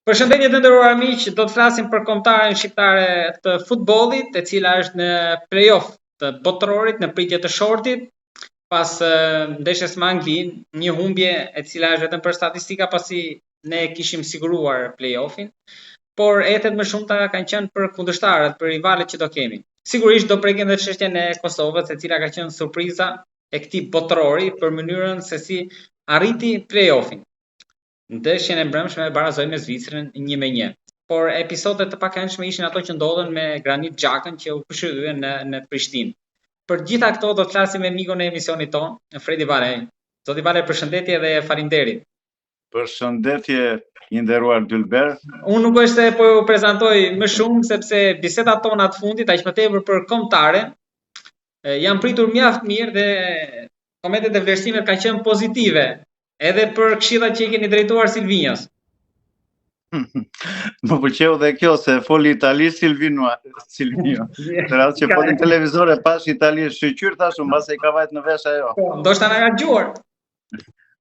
Përshëndetje të nderuar miq, do të flasim për kombëtaren shqiptare të futbollit, e cila është në play-off të botërorit në pritje të shortit, pas ndeshjes me Anglinë, një humbje e cila është vetëm për statistika pasi ne kishim siguruar play-offin, por etet më shumta kanë qenë për kundërshtarët, për rivalet që do kemi. Sigurisht do prekim edhe çështjen e Kosovës, e cila ka qenë surpriza e këtij botërori për mënyrën se si arriti play-offin. Ndeshjen e mbrëmshme e barazoi me Zvicrën 1-1. Por episodet të pakëndshme ishin ato që ndodhen me Granit Xhakën që u pëshyrye në Prishtinë. Për gjitha këto do të flasim me mikun e emisionit ton, Fredi Valej. Zoti Valej, përshëndetje dhe faleminderit. Përshëndetje i nderuar Dylber. Unë nuk është se po ju prezantoj më shumë sepse bisedat tona të fundit, aq më tepër për kombëtare, janë pritur mjaft mirë dhe komentet e vlerësimit kanë qenë pozitive. Edhe për këshillat që i keni drejtuar Silvinjos. Më pëlqeu dhe kjo se foli italisht Silvinjo. Për atë që foli në televizor e pash italisht shqyr tash mbas e ka vajt në vesh ajo. Ndoshta na ka dëgjuar.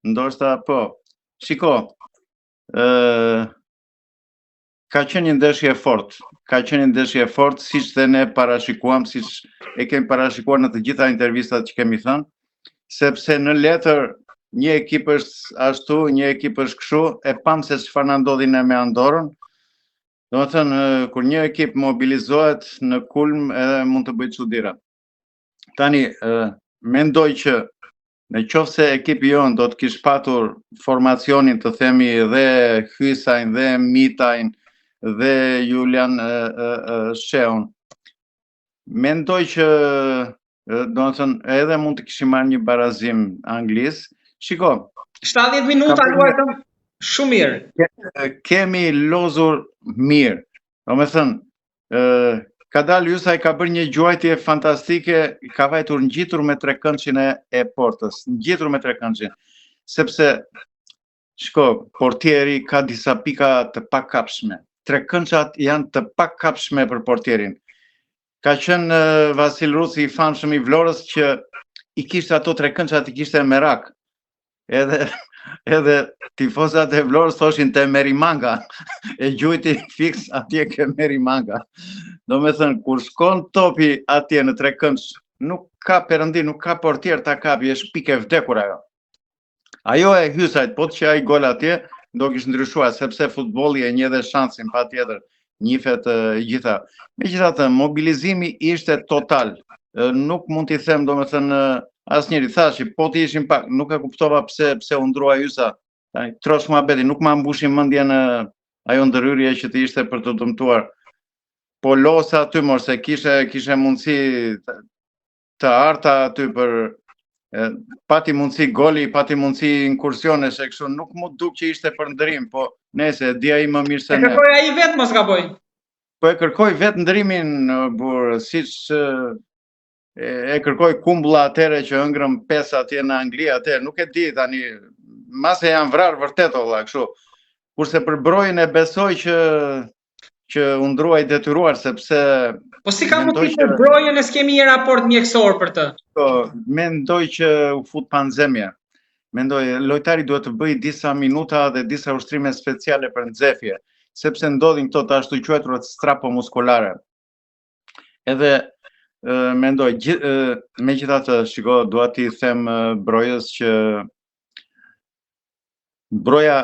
Ndoshta po. Shiko. Ka qenë një ndeshje fort. Ka qenë një ndeshje fort siç dhe ne parashikuam, siç e kemi parashikuar në të gjitha intervistat që kemi thënë, sepse në letër një ekip është ashtu, një ekip është kështu, e pam se çfarë na ndodhi ne me Andorrën. Domethënë, kur një ekip mobilizohet në kulm edhe mund të bëjë çuditëra. Tani, mendoj që nëse ekipi jon do të kishte patur formacionin të themi dhe Hysajn dhe Mitajn dhe Julian Sheon, mendoj që domethënë edhe mund të kishim marrë një barazim anglis. Shiko, 70 minuta luajtëm shumë mirë. Kemi lozur mirë. Domethënë, ka dalë Hysaj ka bërë një gjuajtje fantastike, ka vajtur ngjitur me trekëndshin e portës, ngjitur me trekëndshin. Sepse shiko, portieri ka disa pika të pakapshme. Trekëndshat janë të pakapshme për portierin. Ka qenë Vasil Rusi i famshëm i Vlorës që i kishte ato trekëndshat, i kishte merak. Edhe tifozat e Vlorës thoshin te Merimanga, e gjujti fiks atje ke Merimanga. Domethënë, kur shkon topi atje në trekëndsh, nuk ka perëndi, nuk ka portier ta kapi, është pikë vdekur ajo. Ajo e Hysajt, po të që ai gol atje, do kishte ndryshuar, sepse futbolli e njeh dhe shansin patjetër, njihet gjitha. Megjithatë, mobilizimi ishte total. Nuk mund t'i them domethënë asnjëri thashi, po të ishim pak, nuk e kuptova pse u ndrua Hysa. Trosh muhabeti, nuk ma mbushim mendjen ajo ndërhyrje që të ishte për të dëmtuar. Po losa aty mos se kishe mundësi të arta aty për pati mundësi goli, pati mundësi inkursionesh e kështu, nuk mu duk që ishte për ndërim, po nese di ai më mirë se ne. E kërkoi ai vetë mos gaboj. Po e kërkoi vetë ndërimin, burr, siç e kërkoi kumbulla atëre që ëngrëm 5 atje në Angli, atëre nuk e di tani, mase janë vrarë vërtet olla kështu. Kurse për Brojën e besoj që u ndrua i detyruar sepse po si ka mundësi për Brojën e s'kemi një raport mjekësor për të? Po, mendoj që u fut panzemje. Mendoj lojtari duhet të bëjë disa minuta dhe disa ushtrime speciale për nxefje, sepse ndodhin këto të ashtu quajtura strapo muskulare. Edhe mendoj, megjithatë, shiko, dua t'i them Brojës që Broja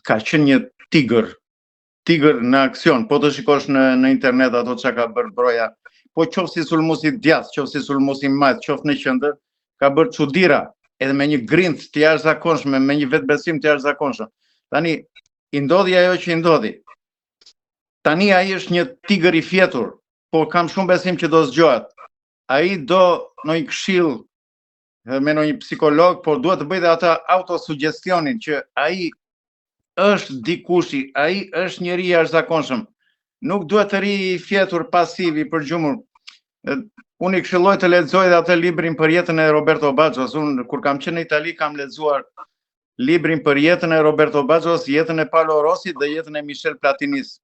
ka qenë një tigër në aksion. Po të shikosh në internet ato çka ka bërë Broja, po qoftë si sulmuesi djath, qoftë si sulmuesi majt, qoftë në qendër, ka bërë çuditëra, edhe me një grindë të jashtëzakonshme, me një vetbesim të jashtëzakonshëm. Tani i ndodhi ajo që i ndodhi. Tani ai është një tigër i fjetur, po kam shumë besim që do zgjohet. Ai do në një këshill me një psikolog, por duhet të bëjë ata autosuggestionin që ai është dikushi, ai është njeri i jashtëzakonshëm. Nuk duhet të ri i fjetur, pasiv, i përgjumur. Unë i këshilloj të lexoj atë librin për jetën e Roberto Baggio's. Unë kur kam qenë në Itali kam lexuar librin për jetën e Roberto Baggio's, jetën e Paolo Rossit dhe jetën e Michel Platinis.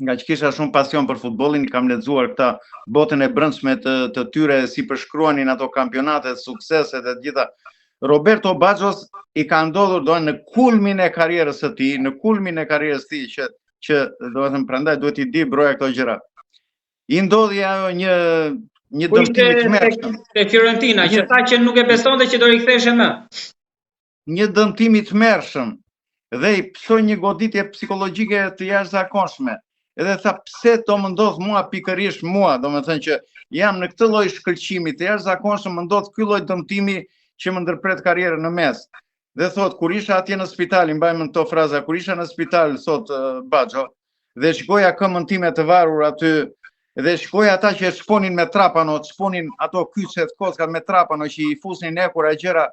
Nga që kisha shumë pasion për futbollin, kam lexuar këta botën e brendshme të tyre, si përshkruanin ato kampionate, sukseset e gjitha. Roberto Baggio i ka ndodhur në kulmin e karrierës së tij, që do të thënë prandaj duhet i di broja këto gjëra. I ndodhi ajo një dëmtim i tmerrshëm te Fiorentina, që tha që nuk e besonte që do rikthehej më. Një dëmtim i tmerrshëm dhe i psoi një goditje psikologjike të jashtëzakonshme. Edhe tha, pse to më ndodh mua pikërisht mua, domethënë që jam në këtë lloj shkëlqimi të jashtëzakonshëm, më ndodh ky lloj dëmtimi që më ndërpret karrierën në mes. Dhe thot, kur isha atje në spital, i mbajmë këto fraza, kur isha në spital, thot Baggio, dhe shikoja këmbën time të varur aty, dhe shikoja ata që shponin me trapano, shponin ato kyçet kockat me trapano që i fusnin ekura gjëra,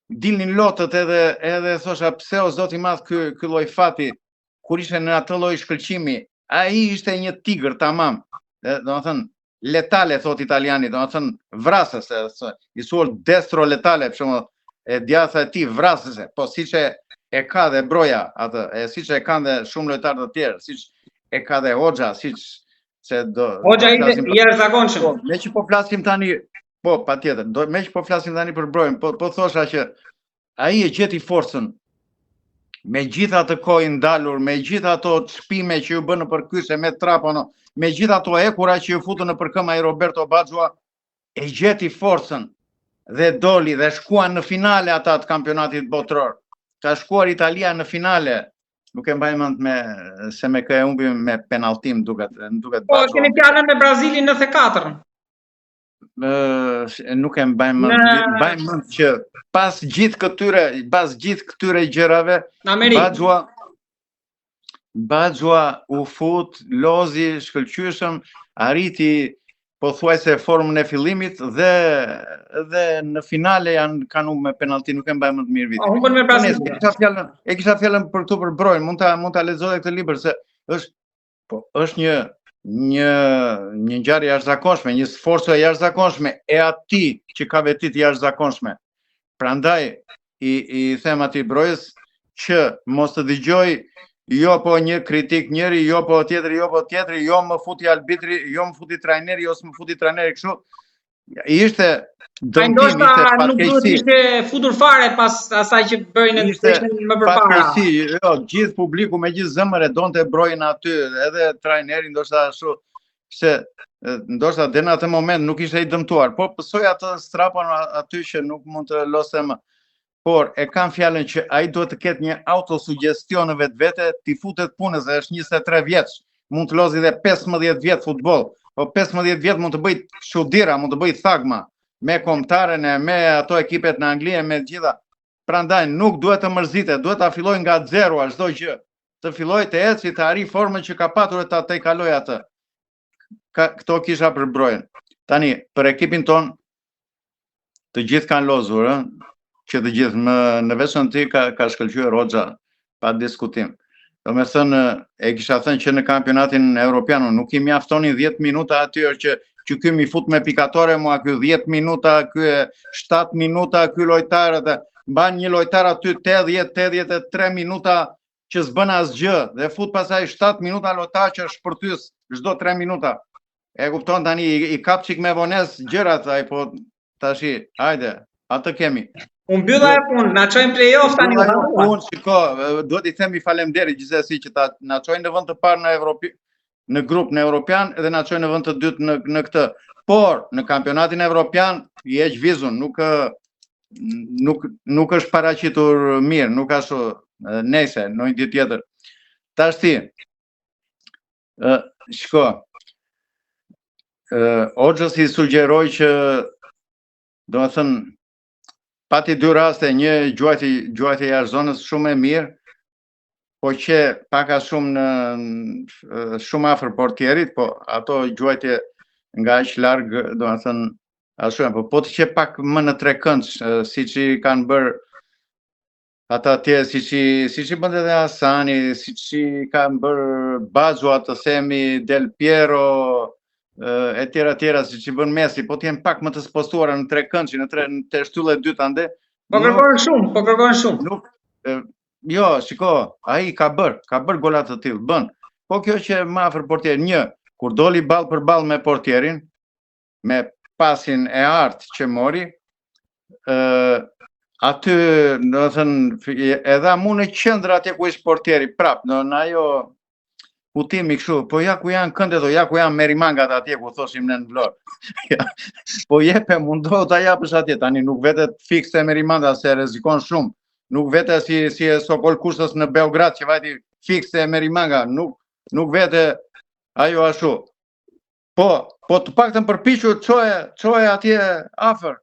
dilnin lotët edhe thosha, pse o zoti i madh ky lloj fati, kur ishte në atë lloj shkëlqimi, ai ishte një tigër tamam. Domethënë letale, thot italiani, domethënë vrasës, i thuar destro letale, për shembull, e djatha e tij vrasëse, po siç e ka dhe broja atë, siç e kanë dhe shumë lojtarë të tjerë, siç e ka dhe Hoxha, Hoxha ishte i jashtëzakonshëm. Me që po flasim tani, po patjetër, me që po flasim tani për brojën, po thosha që ai e gjeti forcën me gjitha ato kohë ndalur, me gjitha ato çpime që u bën në përkyshe me trapano, me gjitha ato ekura që u futën në përkëm ai Roberto Baggio, e gjeti forcën dhe doli dhe shkuan në finale ata të kampionatit botror. Ka shkuar Italia në finale, nuk e mbaj mend se me kë e humbi me penalltim duket Po, Baggio. kemi fjalën me Brazilin 94. Nuk e mbaj mend që pas gjithë këtyre gjërave, Baggio u fut, lozi, shkëlqyeshëm, arriti pothuajse formën e fillimit dhe në finale kanë humbur me penallti, nuk e mbaj më të mirë vitin. Humbën me Brazilin. E kisha fjalën për këtu për brojën, mund ta lexoj këtë libër se është një ngjarje jashtëzakonshme, një sforcë e jashtëzakonshme e atij që ka vetit jashtëzakonshme. Prandaj i them atij brojës që mos të dëgjoj jo po një kritik njëri, jo po tjetri, jo më futi arbitri, jo më futi trajneri, jo s'më futi trajneri kështu. Ishte dëmtim, ishte fatkeqësi. Nuk duhet ishte futur fare pas asaj që bërin më përpara. Jo, gjithë publiku me gjithë zëmër e donte brojën aty, edhe trajneri ndoshta ashtu, se ndoshta deri në atë moment nuk ishte i dëmtuar, po pësoj atë strapon aty që nuk mund të losem. Por e kam fjalën që ai duhet të ketë një autosuggestion në vetvete, t'i futet punës, është 23 vjeç, mund të lozi dhe 15 vjet futboll, po 15 vjet mund të bëj çuditëra, mund të bëj thagma me kombëtaren e me ato ekipet në Angli e me gjitha. Prandaj nuk duhet të mërzitet, duhet ta filloj nga zero çdo gjë. Të filloj të eci, të arrijë formën që ka patur e ta tejkaloj atë. Këto kisha për brojën. Tani, për ekipin ton, të gjithë kanë lozur, që të gjithë në veshën ti ka shkëlqyer Hoxha pa diskutim. Do me thënë, e kisha thënë që në kampionatin evropian nuk i mjaftonin 10 minuta atyre që ky mi fut me pikatore mua, ky 10 minuta, ky 7 minuta, ky lojtar dhe mban një lojtar aty 80-83 minuta që s'bën asgjë dhe fut pasaj 7 minuta lojtar që shpërthys çdo 3 minuta. E kupton tani i kap çik me vonesë gjërat ai, po tashi, hajde, atë kemi. Unë mbylla e punë, na çojmë play-off tani. Unë shiko, duhet i themi faleminderit gjithsesi që na çojnë në vend të parë në Evropë, në grup në Europian dhe na çojnë në vend të dytë në këtë. Por në kampionatin evropian i heq vizun, nuk është paraqitur mirë, nuk ashtu nejse, në një ditë tjetër. Tash ti, shiko, Hoxha si sugjeroi që do të thënë pati dy raste, një gjuajtje jashtë zonës shumë e mirë, po që paka shumë afër portierit, po ato gjuajtje nga aq larg, do të thënë ashtu, po të që pak më në trekëndsh, siç i kanë bërë ata tjerë, siç i bën edhe Hasani, siç i kanë bërë Baggio, të themi Del Piero, e tjera, siç i bën Messi, po të jenë pak më të spostuara në trekëndshi, në shtyllën e dytë ande. Po kërkojnë shumë. Jo, shiko, ai ka bërë gola të tillë, bën. Po kjo që më afër portierit, një, kur doli ball për ball me portierin, me pasin e artë që mori, aty, do të thënë, edhe mu në qendër atje ku ishte portieri, prap, në ajo putimi kështu, po ja ku janë këndet, ja ku janë Merimangat atje ku thoshim në Vlorë. Po jepe, mundohu ta japësh atje, tani nuk vetet fikse Merimanga se rrezikon shumë. Nuk vete si e Sokol Kursës në Beograd që vajti fikse Merimanga, nuk vete ajo ashtu. Po të paktën përpiqu çoje atje afër.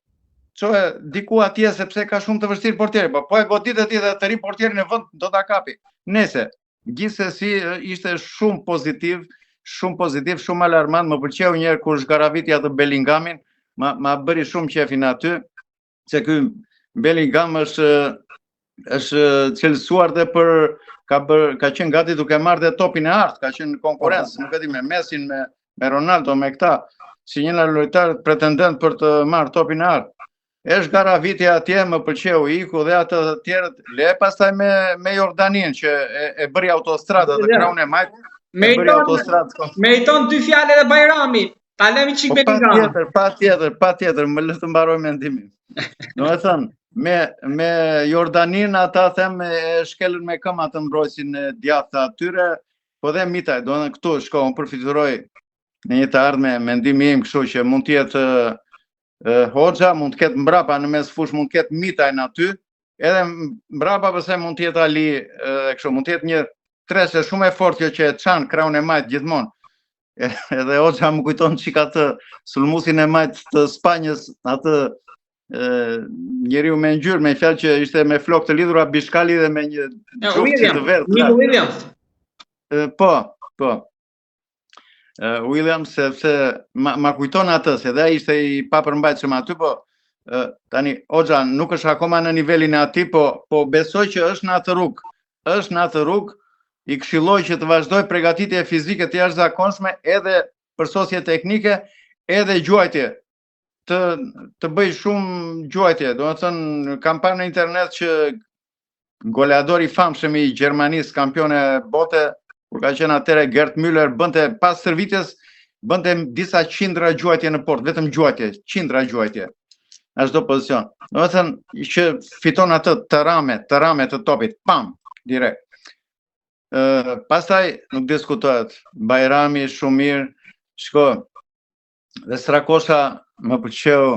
Çoje diku atje sepse ka shumë të vështirë portieri, po e godit atje dhe të ri portierin në vend do ta kapi. Nëse gjithsesi ishte shumë pozitiv, shumë alarmant, më pëlqeu një herë kur zgaraviti atë Bellingamin, ma bëri shumë qefin aty, se ky Bellingham është cilësuar dhe ka qenë gati duke marrë dhe topin e art, ka qenë konkurrencë, nuk e di me Messin, me Ronaldo, me këta, si një lojtar pretendent për të marrë topin e art. Është garaviti atje, më pëlqeu iku dhe atë të tjerët, le pastaj me Jordanin që e bëri autostradë të Kraun e Majt. Meriton 2 fjalë edhe Bajrami. Ta lëmi çik Bellingham. Patjetër, më lë të mbaroj mendimin. Domethënë, me Jordanin ata them e shkelën me këmbë atë mbrojtësin e djathtë atyre, po dhe Mitaj, domethënë këtu shkon përfituroj në një të ardhme mendimi im, kështu që mund të jetë Hoxha, mund të ketë mbrapa në mes fush, mund të ketë Mitaj në aty, edhe mbrapa përse mund të jetë Ali, kështu mund të jetë një treshe shumë e fortë që e çan Kraun e Majt gjithmonë. Edhe Hoxha më kujton çik atë sulmusin e Majt të Spanjës, atë njeriu me ngjyrë, me fjalë që ishte me flokë të lidhura bishkali dhe me një gjupë të verdhë. Williams. Po. Williams, sepse ma kujton atë, se dhe ishte i papërmbajtshëm aty, po tani Hoxha nuk është akoma në nivelin e atij, po besoj që është në atë rrugë, i këshilloj që të vazhdoj përgatitje fizike të jashtëzakonshme edhe përsosje teknike, edhe gjuajtje. Të bëj shumë gjuajtje, do të thënë kam parë në internet që goleador i famshëm i Gjermanisë, kampione bote, kur ka qenë atëre Gerd Müller, bënte pas stërvitjes, bënte disa qindra gjuajtje në port, vetëm gjuajtje, qindra gjuajtje në çdo pozicion. Do të thënë që fiton atë të rame të topit, pam, direkt. Pastaj nuk diskutohet, Bajrami shumë mirë, shko, dhe Strakosha më pëlqeu,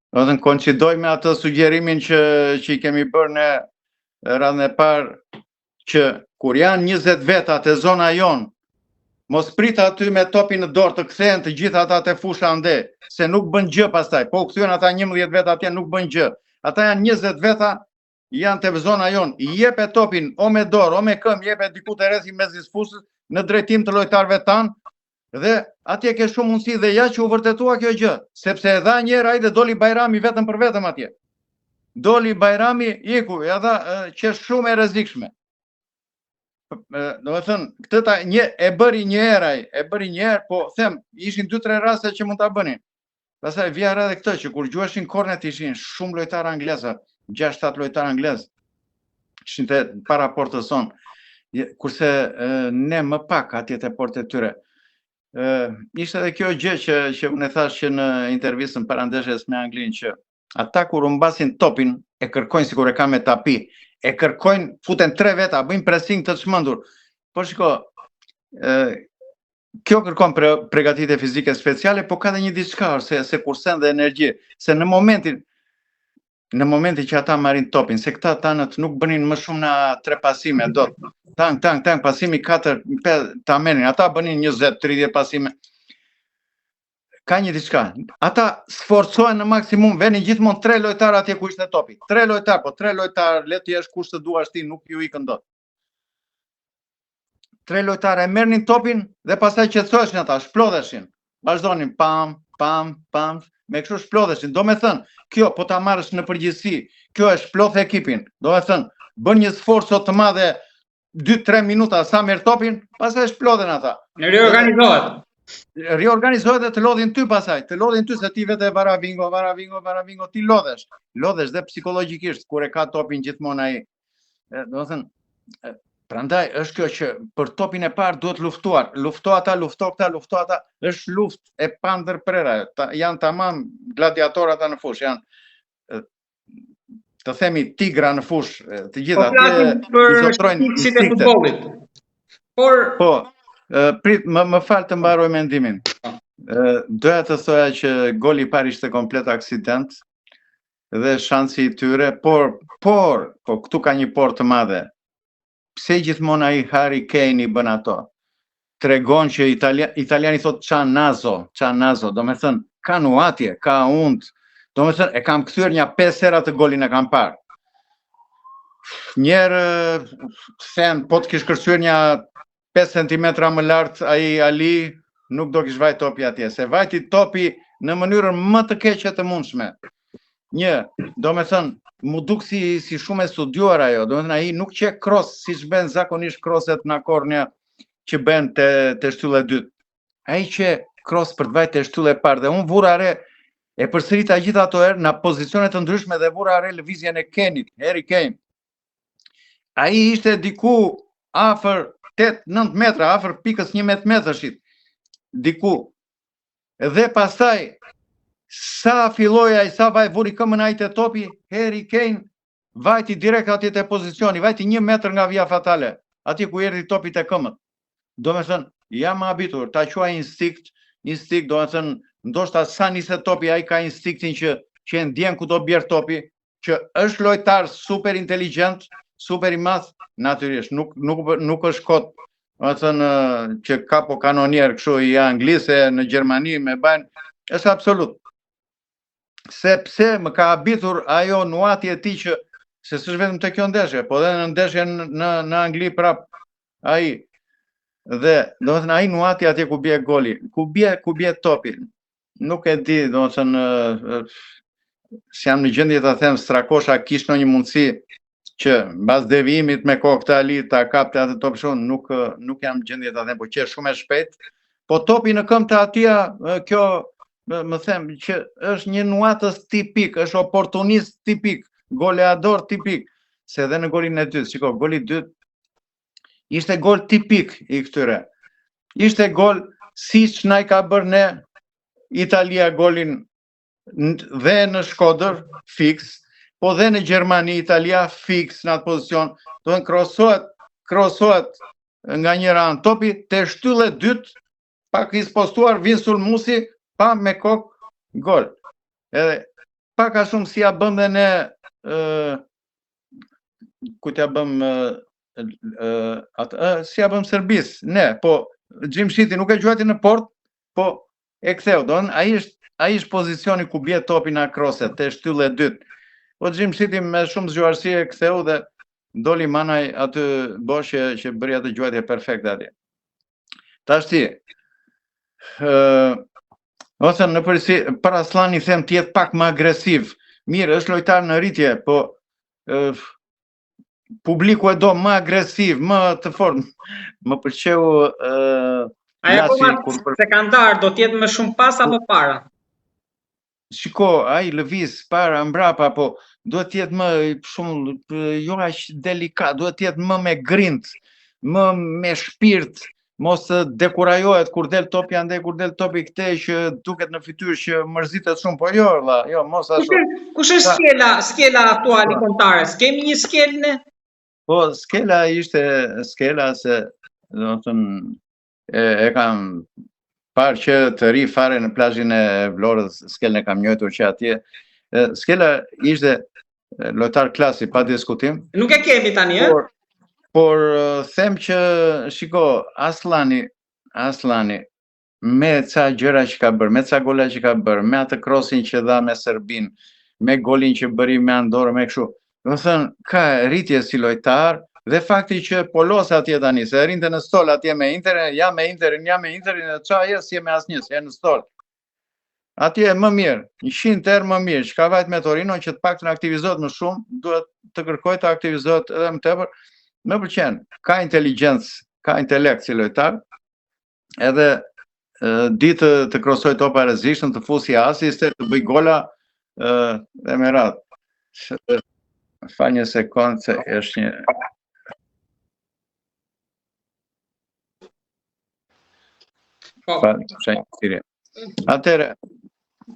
do të thënë koncidoj me atë sugjerimin që i kemi bërë në radhën e parë, që kur janë 20 veta të zona jonë, mos prit aty me topin në dorë të kthehen të gjitha ata te fusha ande, se nuk bën gjë pastaj. Po kthyen ata 11 veta atje nuk bën gjë. Ata janë 20 veta, janë te zona jonë, i jepe topin o me dorë, o me këmbë, jepe diku te rrethi mes fushës në drejtim të lojtarëve tan, dhe atje ke shumë mundësi dhe ja që u vërtetua kjo gjë, sepse e dha një herë ai dhe doli Bajrami vetëm për vetëm atje. Doli Bajrami, iku, ja dha që është shumë e rrezikshme. Do të thënë, këtë e bëri një herë, po them, ishin 2-3 raste që mund ta bënin. Pastaj vjen edhe këtë që kur gjuheshin kornet ishin shumë lojtarë anglezë, 6-7 lojtarë anglezë. Ishin te para portës son. Kurse ne më pak atje te portet tyre. Ishte edhe kjo gjë që unë thash që në intervistën parandeshjes me Anglinë, që ata kur humbasin topin e kërkojnë sikur e kanë me tapi. E kërkojnë, futen 3 veta, bëjnë pressing të çmendur. Po shiko, kjo kërkon përgatitje fizike speciale, po ka dhe një diçka, se kursen dhe energji, se në momentin që ata marrin topin, se këta tanët nuk bënin më shumë na 3 pasime, tang, pasimi 4-5 ta merrin, ata bënin 20-30 pasime. Ka një diçka, ata sforcohen në maksimum, venin gjithmonë 3 lojtarë atje ku ishte topi. 3 lojtarë, po 3 lojtarë, le të jesh kush të duash ti, nuk ju ikën dot. 3 lojtarë e merrnin topin dhe pastaj qetësoheshin ata, shplodheshin. Vazhdonin pam, me kështu shplodheshin. Do me thënë, kjo po ta marrësh në përgjithësi, kjo e shplodh ekipin. Do me thënë, bën një sforco të madhe 2-3 minuta sa merr topin, pastaj shplodhen ata. Riorganizohet dhe të lodhin ty pasaj, se ti vete varavingo, ti lodhesh dhe psikologjikisht, kur e ka topin gjithmonë ai. Do të thënë, prandaj është kjo që për topin e parë duhet luftuar, lufto ata, është luftë e pandërprera, janë tamam gladiatorë ata në fushë, janë të themi tigra në fush, të gjithë Po flasim për shqiptarët e futbollit. Po, prit, më fal të mbaroj mendimin. Doja të thoja që goli i parë ishte komplet aksident dhe shansi i tyre, por këtu ka një por të madhe. Pse gjithmonë ai Harry Kane i bën ato? Tregon që italiani thot qa nazo, do me thënë, ka nuatje, ka und, do me thënë, e kam kthyer një 5 herë atë golin e kam parë. Njerë, them, po të kish kërcyer një 5 cm më lartë ai Ali, nuk do kish vajt topi atje, se vajti topi në mënyrën më të keqe të mundshme. Do me thënë, mu duk si shumë e studiuar ajo, do me thënë, ai nuk qe cross, si që ben zakonisht crosset në Kornja, që ben të shtylle dytë. Ai që cross për të vajt të shtylle parë, dhe unë vura re, e përsërita gjitha ato herë në pozicionet të ndryshme dhe vura re lëvizjen e Kenit, Harry Kane. Ai ishte diku afër 8-9 metra, afër pikës 11 metrëshit, diku. Dhe pastaj, sa filloi ai, sa vaj vuri këmën ai te topi, Harry Kane vajti direkt atje te pozicioni, vajti 1 metër nga via fatale, atje ku erdhi topi te këmët. Do me thënë, jam habitur, ta quaj instinkt, do me thënë, ndoshta sa niset topi, ai ka instinktin që e ndjen ku do bjerë topi, që është lojtar super inteligent, super i madh, natyrisht, nuk është kot, do me thënë, që kapo kanonier kështu i Anglise, në Gjermani, me bajnë, është absolut. Sepse më ka habitur ajo nuatje e tij që, se s'është vetëm të kjo ndeshje, po dhe në ndeshje në Angli prap, ai. Dhe, do të thënë, ai nuati atje ku bie goli, ku bie topi. Nuk e di, do të thënë, si jam në gjendje të them, Strakosha kishte ndonjë mundësi që mbas devijimit me kokë të Ali ta kapte atë top shumë, nuk jam në gjendje të them, po që është shumë e shpejt. Po topi në këmbë të atija, kjo, më them, që është një nuatës tipik, është oportunist tipik, goleador tipik, se edhe në golin e dytë, shiko, goli i dytë ishte gol tipik i këtyre. Ishte gol si që na i ka bërë ne Italia golin dhe në Shkodër, fix, po dhe në Gjermani, Italia fix në atë pozicion, do në krosohet nga njëra anë topi, të shtylle dytë, pak i spostuar, vinë sulmuesi, pa me kokë gol. Edhe pak a shumë si ja bëm dhe ne, ku t'ja bëm, si ja bëm Serbis, ne, po Gjimshiti nuk e gjuajti në port, po e ktheu, do në, ai është pozicioni ku bje topi në kroset, të shtylle dytë. Po Gjimshiti me shumë zgjuarësi e ktheu dhe doli Manaj aty bosh që bëri atë gjuajtje perfekte atje. Tash ti, ose në përsi, për Aslani them tjetë pak më agresiv. Mirë, është lojtar në rritje, po publiku e do më agresiv, më të fortë. Më pëlqeu Aja po sekandar, do t'jetë më shumë pas apo para? Shiko, ai lëviz para, mbrapa, po duhet t'jetë më shumë, jo aq delikat, duhet t'jetë më me grind, më me shpirt, mos të dekurajohet kur del topi ande, kur del topi këte që duket në fytyrë që mërzitet shumë, po jo, mos ashtu. Kush është skela aktuali kontare? S'kemi një skelë ne? Po, skela ishte skela se, do të thënë, e kam parë që të ri fare në plazhin e Vlorës, skelën e kam njohur që atje. Skela ishte lojtar klasi, pa diskutim. Nuk e kemi tani, Por them që, shiko, Aslani, me ca gjëra që ka bërë, me ca gola që ka bërë, me atë crossin që dha me Serbin, me golin që bëri me Andorë, me kështu. Do të thënë, ka rritje si lojtar, dhe fakti që polos atje tani, se rinte në stol atje me Interin, ja me Interin, dhe qa e si e me asnjë, si e në stol. Atje më mirë, 100 herë më mirë, që ka vajt me Torino, që të pak të në aktivizohet më shumë, duhet të kërkoj të aktivizohet edhe më tepër, më pëlqen, ka inteligencë, ka intelekt si lojtar, edhe ditë të krosoj topa rrezikshëm, të fusi asiste, të bëj gola dhe me radhë. Fa një sekundë se është një... Atere,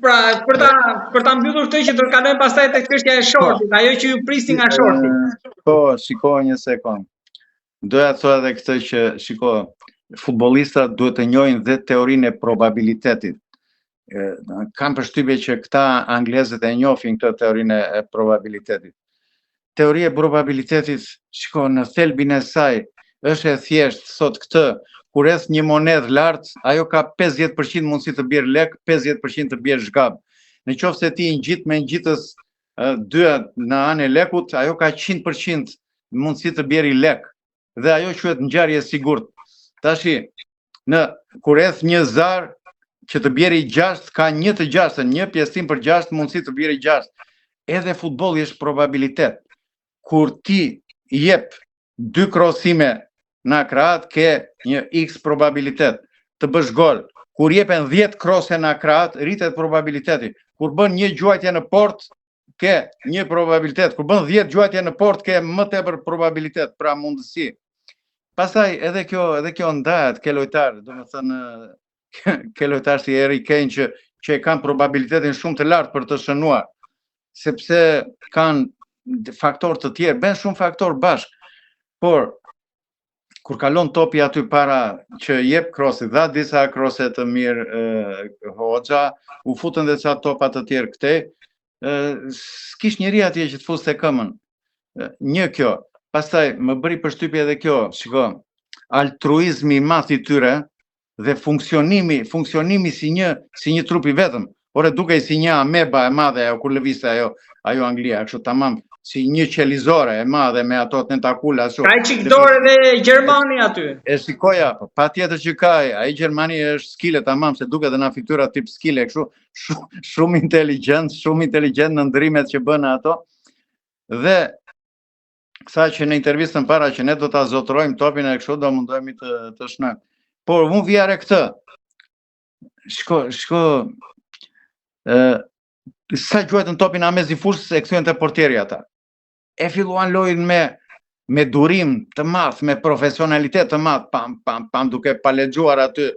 Pra, për ta mbyllur këtë që do të kalojmë pastaj tek çështja e shortit, ajo që ju prisni nga shorti. Po, shiko një sekond. Doja të thoya edhe këtë që, shiko, futbollistat duhet të njohin dhe teorinë e probabilitetit. Kam përshtypje që këta anglezët e njohin këtë teorinë e probabilitetit. Teoria e probabilitetit, shiko, në thelbin e saj është e thjeshtë, thot këtë, kur rreth një monedhë lart, ajo ka 50% mundësi të bjerë lek, 50% të bjerë zhgab. Në qoftë se ti ngjit me ngjitës 2 në anë e lekut, ajo ka 100% mundësi të bjerë lek. Dhe ajo quhet ngjarje e sigurt. Tashi, kur rreth një zar që të bjerë 6, ka 1 të 6, 1 pjesëtim për 6 mundësi të bjerë 6. Edhe futbolli është probabilitet. Kur ti jep 2 krosime në krahët, ke një x probabilitet të bësh gol. Kur jepen 10 krose në krahët, rritet probabiliteti. Kur bën një gjuajtje në port, ke një probabilitet. Kur bën 10 gjuajtje në port, ke më tepër probabilitet, pra mundësi. Pastaj edhe kjo ndahet ke lojtarë, domethënë ke lojtarë si Harry Kane që kanë probabilitetin shumë të lartë për të shënuar, sepse kanë faktorë të tjerë, bën shumë faktorë bashkë. Por kur kalon topi aty para që jep krosit, dha disa krose të mirë Hoxha, u futën dhe ca topa të tjerë këtej, s'kish njeri atje që të fuste këmën. Një kjo, pastaj më bëri përshtypje edhe kjo, shiko, altruizmi i madh i tyre dhe funksionimi si një trup i vetëm. Ore dukej si një ameba e madhe ajo kur lëvizte ajo Anglia, kështu tamam si një qelizore e madhe me ato tentakula ashtu. Ka çik dorë dhe Gjermani aty. E shikoja, patjetër që ka, ai Gjermani është skile tamam, se duket edhe na fytyra tip skile kështu, shumë inteligjent në ndrimet që bën ato. Dhe sa që në intervistën para që ne do ta zotrojmë topin e kështu, do mundohemi të shnojmë. Por unë vijare këtë. Shko sa gjuajtën topin amez i fushës e kthyen te portieri ata. E filluan lojën me durim të madh, me profesionalitet të madh, pam duke palexuar aty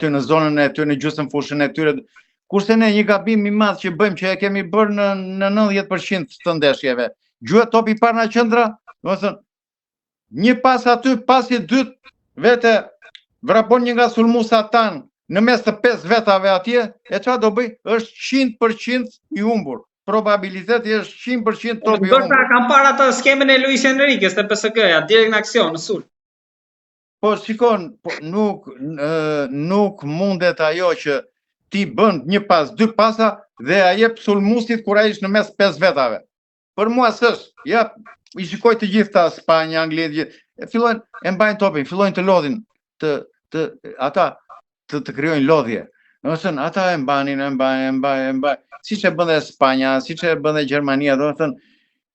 në zonën e tyre, në gjysmë fushën e tyre. Kurse ne një gabim i madh që bëjmë, që e kemi bërë në 90% të ndeshjeve. Gjuhet topi parë në qendra, domethënë një pas aty, pasi dytë vete vrapon një nga sulmuesa tan në mes të 5 vetave atje, e çfarë do bëj? Është 100% i humbur. Probabiliteti është 100% topi i humbur. Do kam parë atë skemën e Luis Enriquez te PSG-ja, direkt në aksion, në sul. Po shikon, nuk mundet ajo që ti bën një pas, 2 pasa dhe a jep sulmuesit kur ai është në mes 5 vetave. Për mua s'është. Ja, i shikoj të gjitha Spanja, Anglia, fillojnë e mbajnë topin, fillojnë të lodhin, ata të krijojnë lodhje. Domethënë ata e mbajnë. Siç e bën dhe Spanja, siç e bën dhe Gjermania, domethënë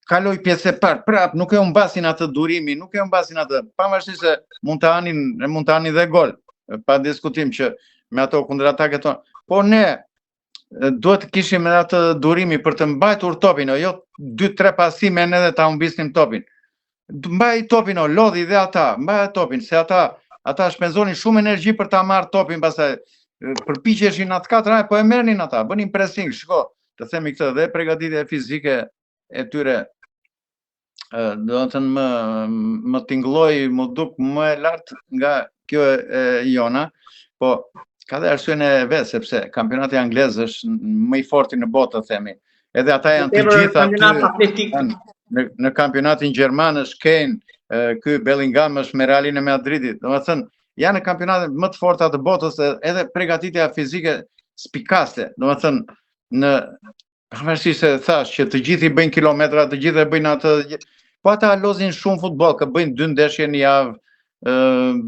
kaloi pjesë e parë, prap nuk e humbasin atë durimin, nuk e humbasin atë, pavarësisht se mund të hanin dhe gol, pa diskutim që me ato kundërataket tonë. Po ne duhet të kishim edhe atë durimi për të mbajtur topin, jo 2-3 pasime ne dhe ta humbisnim topin. Mbaj topin, lodhi dhe ata, mbaj topin, se ata shpenzonin shumë energji për ta marrë topin, pastaj përpiqeshin atë 4, po e merrnin ata, bënin pressing, shiko, të themi këtë, dhe përgatitja fizike e tyre, do të thënë më tingëlloi, më duk më e lartë nga kjo e jona, po ka dhe arsyen e vet, sepse kampionati anglez është më i forti në botë, të themi. Edhe ata janë të gjitha aty. Në kampionatin gjerman është Kane, ky Bellingham është me Realin e Madridit. Domethënë, janë në kampionatet më të forta të botës, edhe përgatitja fizike spikaste. Domethënë, pavarësisht se thash që të gjithë i bëjnë kilometra, të gjithë e bëjnë atë, po ata lozin shumë futboll, ka bëjnë 2 ndeshje në javë,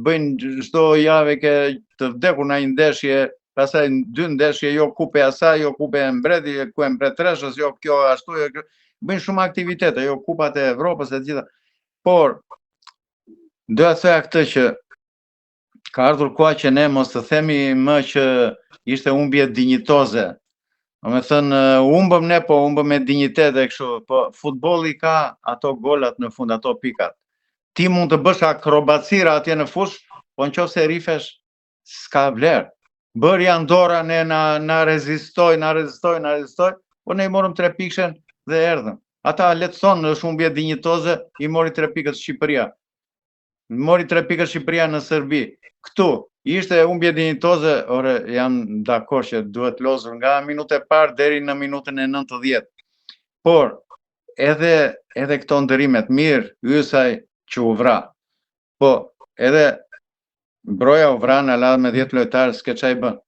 bëjnë çdo javë ke të vdekur në një ndeshje, pastaj 2 ndeshje, jo kupe asaj, jo kupe e mbretit, ku e mbretreshës, jo kjo ashtu, bëjnë shumë aktivitete, jo kupat e Evropës e gjitha. Por doja të thoya këtë që ka ardhur koha që ne mos të themi më që ishte humbje dinjitoze. Me thënë, humbëm ne, po humbëm me dignitet e kështu, po futbolli ka ato golat në fund, ato pikat. Ti mund të bësh akrobacira atje në fush, po në qoftë se rifesh, s'ka vlerë. Bërë Andorra, ne na rezistoj, po ne i morëm 3 pikëshen dhe erdhëm. Ata letëson është humbje dinjitoze, i mori 3 pikët Shqipëria. Mori 3 pikët Shqipëria në Serbi. Këtu, ishte humbje dinjitoze, jam dakord që duhet lozur nga minutë e parë deri në minutën e 90. Por, edhe këto ndërimet, mirë, Ysaj që u vra. Po, edhe Broja u vra në ladhë me 10 lojtarë, s'ke qa i bën.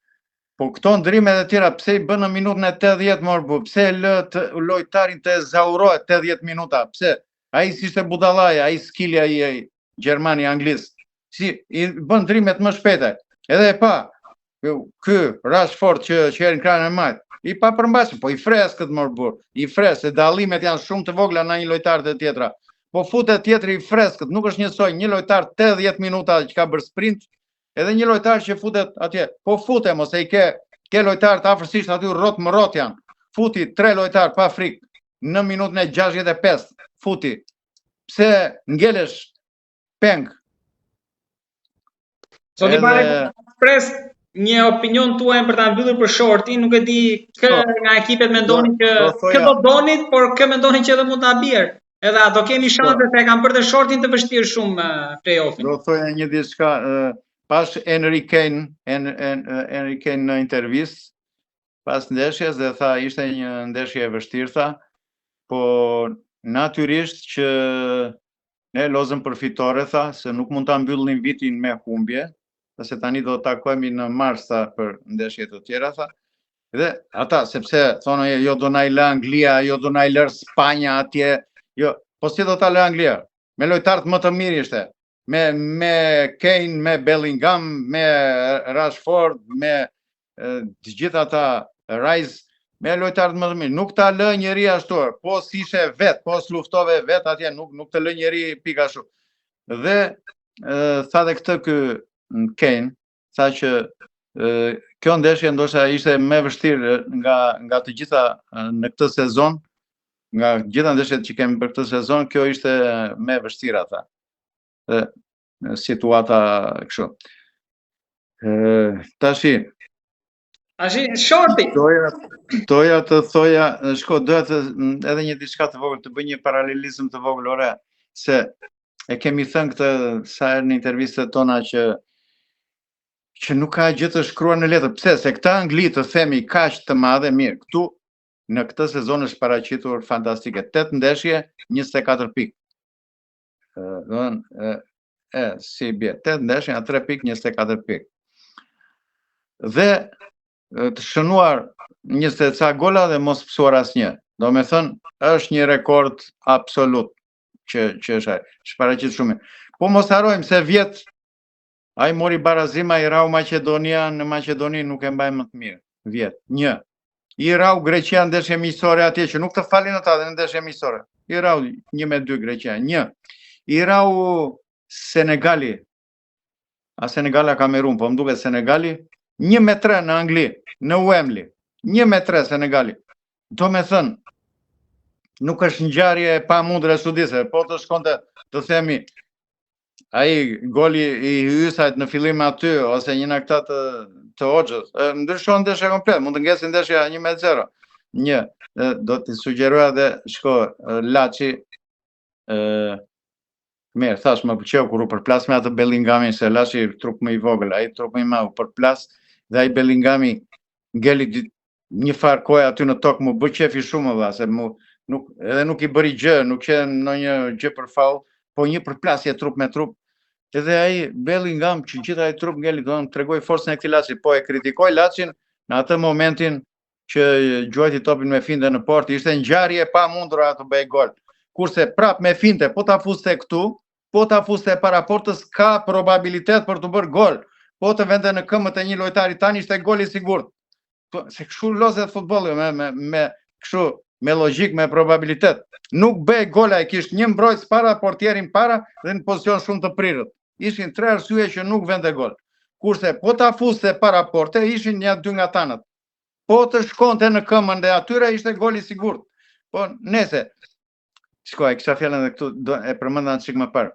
Po këto ndërimet e tjera, pse i bën në minutën e 80 morbu, pse lë lojtarin të zaurohet 80 minuta, pse? A i si shte budalaja, a i skilja i Gjermani, Anglis, si i bën ndërimet më shpete. Edhe e pa, ky Rashford që erin kranë e majtë, i pa përmbashëm, po i freskët morbur, i freskët, se dallimet janë shumë të vogla në një lojtar të tjetra. Po futet tjetri i freskët, nuk është njësoj, një lojtar 80 minuta që ka bërë sprint, edhe një lojtar që futet atje, po fute mos e i ke lojtar të afërsisht aty rot më rot janë, futi 3 lojtar pa frikë, në minutën e 65, futi, pse ngelesh peng. Zoti Bare, pres një opinion tuaj për ta mbyllur për shortin, nuk e di nga ekipet mendoni që kë do donit, por kë mendoni që edhe mund ta bjerë. Edhe do kemi shanse se kanë bërë të shortin të vështirë shumë play-offin. Do thoja një diçka, pas Henry Kane në intervistë, pas ndeshjes dhe tha ishte një ndeshje e vështirë, tha, po natyrisht që ne lozëm për fitore, tha, se nuk mund ta mbyllim vitin me humbje, se tani do të takojmë në mars, tha, për ndeshje të tjera, tha. Dhe ata, sepse thonë jo do na i lë Anglia, jo do na i lër Spanja atje, jo, po si do ta lë Anglia? Me lojtarët më të mirë ishte. Me Kane, me Bellingham, me Rashford, me të gjithë ata Rice, me lojtarët më të mirë. Nuk ta lë njeri ashtu, po si ishe vet, po s'luftove vet atje, nuk të lë njeri pik ashtu. Dhe tha dhe këtë ky Kane, tha që kjo ndeshje ndoshta ishte më vështirë nga të gjitha në këtë sezon, nga gjitha ndeshjet që kemi për këtë sezon, kjo ishte më vështira, tha. Situata kështu. Tashi shorti. Doja të thoja, shko, doja të edhe një diçka të vogël, të bëj një paralelizëm të vogël, ore, se e kemi thënë këtë sa herë në intervistat tona që nuk ka gjë të shkruar në letër. Pse? Se këta Angli të themi kaq të madhe, mirë, këtu në këtë sezon është paraqitur fantastike. 8 ndeshje, 24 pikë. Si bje, 8 ndeshje, 3 pikë, 24 pikë. Dhe të shënuar 20 ca gola dhe mos pësuar asnjë. Do me thënë, është një rekord absolut që është paraqit shumë. Po mos harrojmë se vjet ai mori barazima, i rau Maqedonia, në Maqedoni nuk e mbaj më të mirë. Vjet. 1. I rau Greqia ndeshje miqësore atje që nuk të falin ata në ndeshje miqësore. I rau 1-2 Greqia. 1. I rau Senegali. A Senegala Kamerun, po më duket Senegali 1-3 në Angli, në Wembley. 1-3 Senegali. Do me thënë, nuk është ngjarje e pamundre sudise, po të shkonte të themi ai goli i Ysajt në fillim aty ose një nga këta të Hoxhës, ndryshon ndeshja komplet, mund të ngjesin ndeshja 1-0. Do t'i sugjeroja dhe shko Laçi, mirë, thash më pëlqeu kur u përplas me atë Bellinghamin, se Laçi trup më i vogël, ai trup më i madh, përplas dhe ai Bellinghami ngeli një farë kohë aty në tokë, më bë qefi shumë valla, se edhe nuk i bëri gjë, nuk që ndonjë gjë për faull, po një përplasje trup me trup. Edhe ai Bellingham që gjithë ai trup ngeli, do të tregoj forcën e këtij Laçi, po e kritikoj Laçin në atë momentin që gjuajti topin me finte në portë, ishte ngjarje e pamundur atë të bëj gol. Kurse prap me finte, po ta fuste këtu, po ta fuste para portës, ka probabilitet për të bërë gol. Po të vende në këmbët e një lojtari tani ishte gol i sigurt. Se kështu lozet futbolli me logjik, me probabilitet. Nuk bëj gola, e kishte një mbrojtës para, portierin para dhe në pozicion shumë të prirët. Ishin 3 arsye që nuk vende gol. Kurse po ta fuste para porte, ishin 1-2 nga tanët. Po të shkonte në këmbën dhe atyre ishte gol i sigurt. Po nese, shkoj, kisha fjalën edhe këtu, e përmenda çik më parë.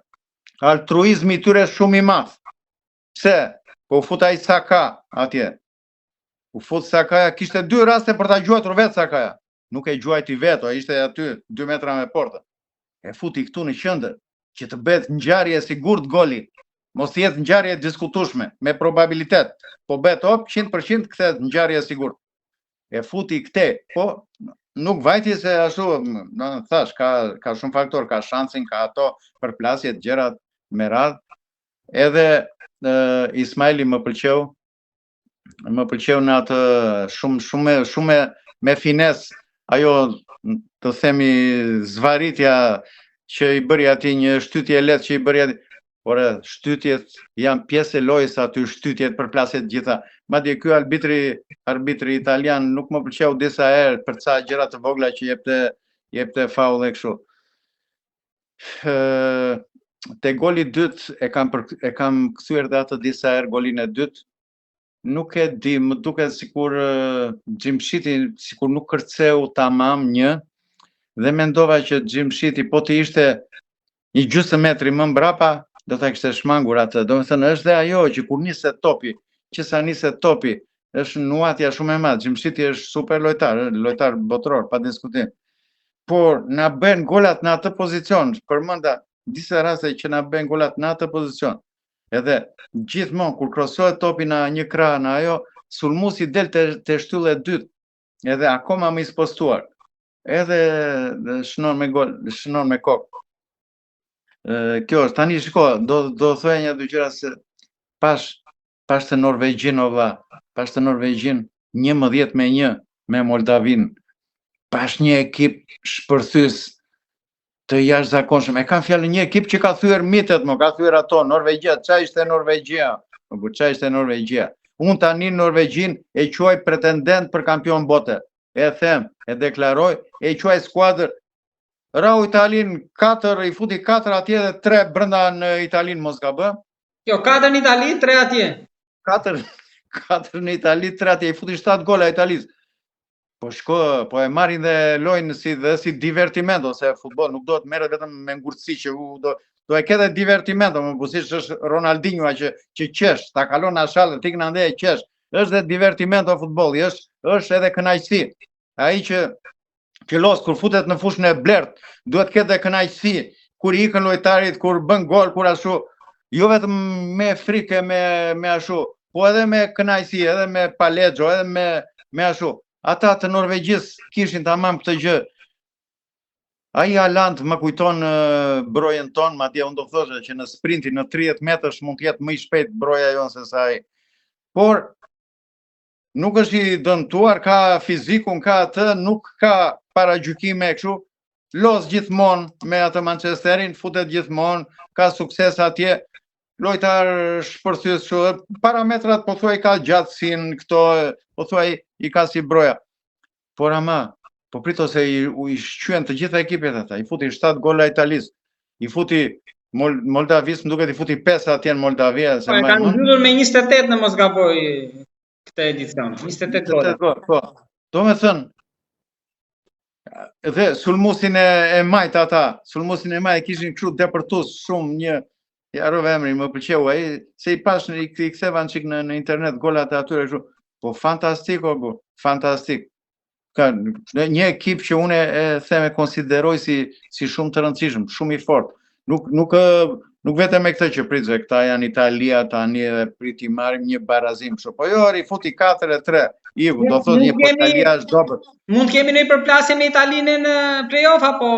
Altruizmi i tyre shumë i madh. Pse? Po futa i Saka atje. U fut Sakaja, kishte 2 raste për ta gjuajtur vetë Sakaja. Nuk e gjuajti vetë, ai ishte aty 2 metra me portën. E futi këtu në qendër që të bëhet ngjarje e sigurt goli. Mos jetë ngjarje e diskutueshme me probabilitet. Po bëhet 100% kthehet ngjarje e sigurt. E futi këte, po nuk vajti se ashtu, thash, ka shumë faktor, ka shansin, ka ato përplasjet, gjërat me radhë. Edhe Ismaili më pëlqeu në atë shumë me fines, ajo të themi zvaritja që i bëri ati, një shtytje lehtë që i bëri ati. Por shtytjet janë pjesë e lojës aty, shtytjet përplasjet gjitha. Madje ky arbitri italian nuk më pëlqeu disa herë për ca gjëra të vogla që jepte faull e kështu. Te goli i dytë e kam kthyer dhe atë disa herë golin e dytë. Nuk e di, më duket sikur Xhimshiti sikur nuk kërceu tamam një, dhe mendova që Xhimshiti po të ishte një gjysmë metri më mbrapa, do ta kishte shmangur atë. Domethënë është dhe ajo që kur niset topi, që sa niset topi, është nuhatja shumë e madhe. Xhimshiti është super lojtar botror, pa diskutim. Por na bën golat në atë pozicion, përmenda disa raste që na bën golat në atë pozicion. Edhe gjithmonë kur krosohet topi në një krah në ajo, sulmuesi del te shtylla e dytë, edhe akoma më i spostuar. Edhe shënon me gol, shënon me kokë. Kjo është, tani shiko, do thoya një dy gjëra se pash të Norvegjin o vlla, pash të Norvegjin 11-1 me Moldavin. Pash një ekip shpërthys të jashtëzakonshëm. E kam fjalën një ekip që ka thyer mitet, ka thyer ato Norvegjia, çfarë ishte Norvegjia? Çfarë ishte Norvegjia? Unë tani Norvegjin e quaj pretendent për kampion bote. E them, e deklaroj, e quaj skuadër. Rau Italin 4, i futi 4 atje dhe 3 brenda në Italin, mos gabë. Jo, 4 në Itali, 3 atje. 4 në Itali, 3 atje, i futi 7 gola Italis. Po shko, po e marrin dhe lojnë si divertimento, se futboll nuk do të merret vetëm me ngurtësi që do e ketë divertimento, më buzësh është Ronaldinho që qesh, ta kalon ashall, tik në ande e qesh. Është dhe divertimento futbolli, është edhe kënaqësi. Ai që los kur futet në fushën e blert, duhet të ketë dhe kënaqësi kur i ikën lojtarit, kur bën gol, kur ashtu, jo vetëm me frikë me ashtu, po edhe me kënaqësi, edhe me palexho, edhe me ashtu. Ata të Norvegjis kishin tamam këtë gjë. Ai Haaland më kujton brojen ton, madje unë do thosha që në sprintin në 30 metrash mund të jetë më i shpejt broja jon se sa ai. Por nuk është i dëmtuar, ka fizikun, ka atë, nuk ka paragjykime kështu. Los gjithmonë me atë Manchesterin, futet gjithmonë, ka sukses atje. Lojtar shpërthys, parametrat po thuaj ka gjatësin këto, po thuaj i ka si broja. Por ama, po prito se i shqyen të gjitha ekipet ata, i futi 7 gola Italis, i futi Moldavis, më duket i futi 5 atje në Moldavia. Po e kanë mbyllur me 28 në mos gaboj këtë edicion, 28 gola. Po, do me thënë, dhe sulmusin e majt ata, sulmusin e majt kishin kështu depërtus shumë një, jarove emri, më pëlqeu ai, se i pash i ktheva në çik në internet golat e atyre kështu. Po fantastik o fantastik. Ka një ekip që unë e them e konsideroj si shumë të rëndësishëm, shumë i fortë. Nuk vetëm me këtë që pritse, këta janë Italia tani dhe priti marrim një barazim kështu. Po jo, i futi 4-3. Iku, do thotë një Italia është dobët. Mund kemi një përplasje me Italinë në play-off apo?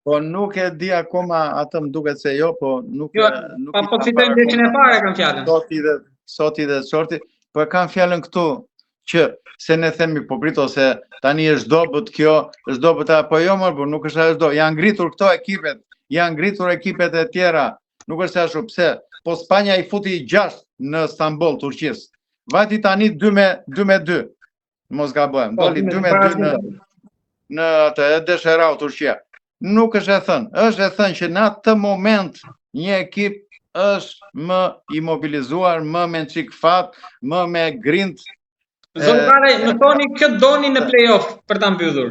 Po nuk e di akoma, atë më duket se jo, po nuk po citojmë ndeshjen e parë kam fjalën. Soti dhe sorti, po e kam fjalën këtu që se ne themi po prito se tani është dobët kjo, është dobët apo jo, por nuk është ashtu. Janë ngritur këto ekipet, janë ngritur ekipet e tjera. Nuk është ashtu, pse? Po Spanja i futi 6 në Stamboll, Turqis. Vati tani 2-2. Mos gabojmë. Doli 2-2 në atë Dësherau Turqia. Nuk është e thënë. Është e thënë që në atë moment një ekip është më imobilizuar, më me çik fat, më me grind. Zonëtare, më thoni këtë doni në play-off për ta mbyllur.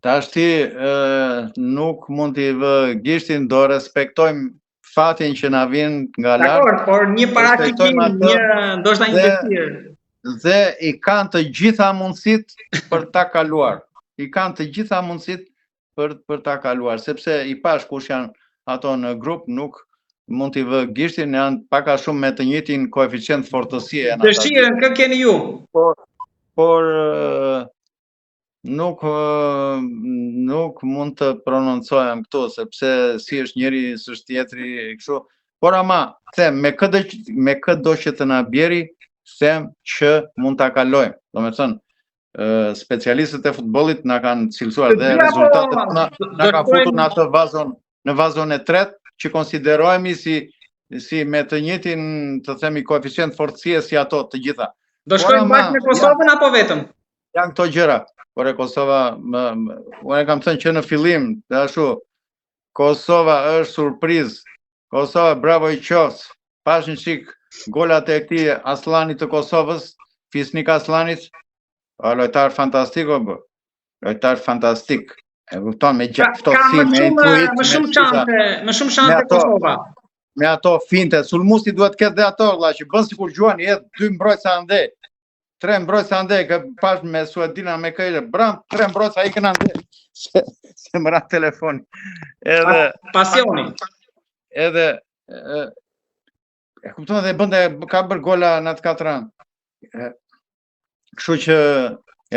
Tash ti nuk mund t'i vë gishtin, do respektojmë fatin që na vjen nga lart. Dakor, por një paraqikim, ndoshta një vështirë. dhe i kanë të gjitha mundësitë për ta kaluar. Për ta kaluar, sepse i pash kush janë ato në grup nuk mund t'i vë gishtin, janë pak a shumë me të njëjtin koeficient fortësie. Dëshirën kë keni ju. Por nuk mund të prononcohem këtu, sepse si është njëri, s'është tjetri, kështu. Por ama, them, me këtë do që të na bjeri, them që mund ta kalojmë. Domethënë, specialistët e futbollit na kanë cilësuar dhe rezultatet na kanë futur në atë në vazon e tretë, që konsiderohemi si me të njëjtin, të themi, koeficient fortësie si ato të gjitha. Do shkojmë bashkë me Kosovën apo vetëm? Janë këto gjëra. Por e Kosova, unë kam thënë që në fillim, ashtu, Kosova është surprizë. Kosova, bravo i qoftë. Pash një çik golat e këtij Aslanit të Kosovës, Fisnik Aslanit, lojtar fantastik o bë. Lojtar fantastik. E kupton, me gjaftësi, me intuit, më shumë shanse Kosova. Me ato finte, sulmuesi duhet të ketë dhe ato, valla, që bën sikur gjuani, edhe 2 mbrojtësa ande. 3 mbrojtësa ande, që pash me Suedina me këjë, bram, 3 mbrojtësa ikën ande. Se më ra telefon. Edhe pasioni. Edhe e kupton dhe bënte ka bërë gola në atë 4 anë. Kështu që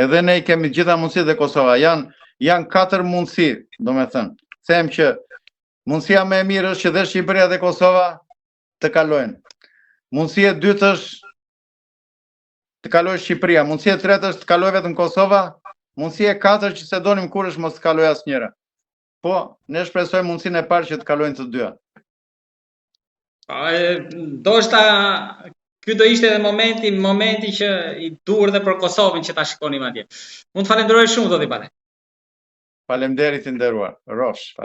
edhe ne kemi gjitha mundësitë dhe Kosova. Janë 4 mundësi, domethënë. Them që mundësia më e mirë është që dhe Shqipëria dhe Kosova të kalojnë. Mundësia e dytë është të kalojë Shqipëria. Mundësia e tretë është të kalojë vetëm Kosova. Mundësia e katërt që se donim kurrësh mos të kalojë asnjëra. Po, ne shpresojmë mundësinë e parë që të kalojnë të dyja. Ndoshta ky do ishte edhe momenti që i duhur dhe për Kosovën që ta shikonim atje. Mund të falenderoj shumë zoti Bale. Faleminderit i nderuar. Rosh,